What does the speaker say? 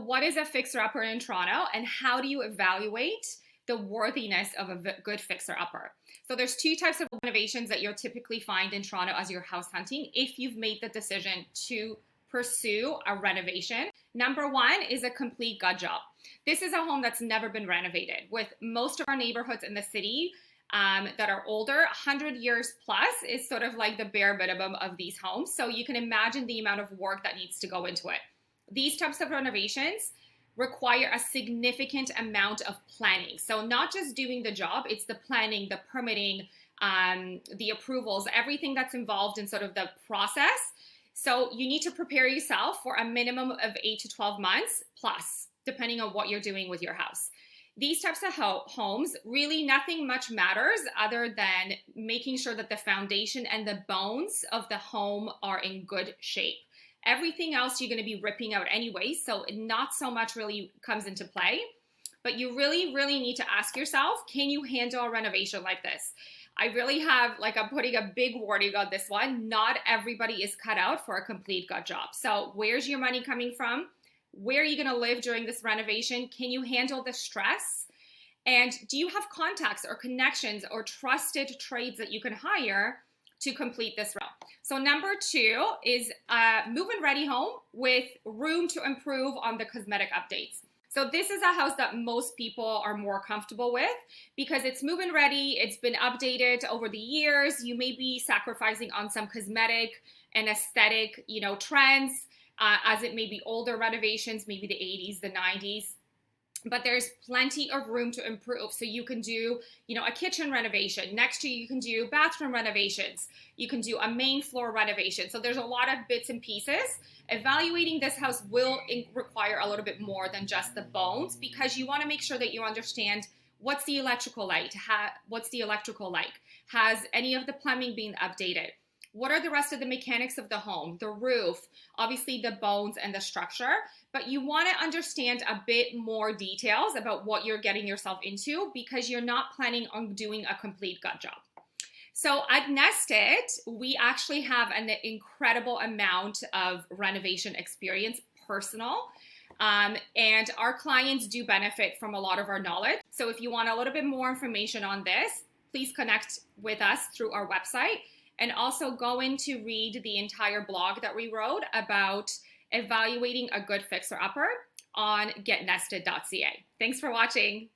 What is a fixer-upper in Toronto, and how do you evaluate the worthiness of a good fixer-upper? So there's two types of renovations that you'll typically find in Toronto as you're house hunting if you've made the decision to pursue a renovation. Number one is a complete gut job. This is a home that's never been renovated. With most of our neighborhoods in the city that are older, 100 years plus is sort of like the bare minimum of these homes. So you can imagine the amount of work that needs to go into it. These types of renovations require a significant amount of planning. So not just doing the job, it's the planning, the permitting, the approvals, everything that's involved in sort of the process. So you need to prepare yourself for a minimum of 8 to 12 months plus, depending on what you're doing with your house. These types of homes, really nothing much matters other than making sure that the foundation and the bones of the home are in good shape. Everything else you're going to be ripping out anyway, so not so much really comes into play. But you really, really need to ask yourself, can you handle a renovation like this? I really have, I'm putting a big warning on this one. Not everybody is cut out for a complete gut job. So where's your money coming from? Where are you going to live during this renovation? Can you handle the stress? And do you have contacts or connections or trusted trades that you can hire to complete this row? So number two is a move-in ready home with room to improve on the cosmetic updates. So this is a house that most people are more comfortable with because it's move-in ready, it's been updated over the years. You may be sacrificing on some cosmetic and aesthetic, trends, as it may be older renovations, maybe the 80s, the 90s. But there's plenty of room to improve. So you can do, a kitchen renovation. Next year, you can do bathroom renovations. You can do a main floor renovation. So there's a lot of bits and pieces. Evaluating this house will require a little bit more than just the bones because you want to make sure that you understand what's the electrical like, has any of the plumbing been updated? What are the rest of the mechanics of the home, the roof, obviously the bones and the structure, but you want to understand a bit more details about what you're getting yourself into because you're not planning on doing a complete gut job. So at Nested, we actually have an incredible amount of renovation experience, personal, and our clients do benefit from a lot of our knowledge. So if you want a little bit more information on this, please connect with us through our website. And also go in to read the entire blog that we wrote about evaluating a good fixer-upper on getnested.ca. Thanks for watching.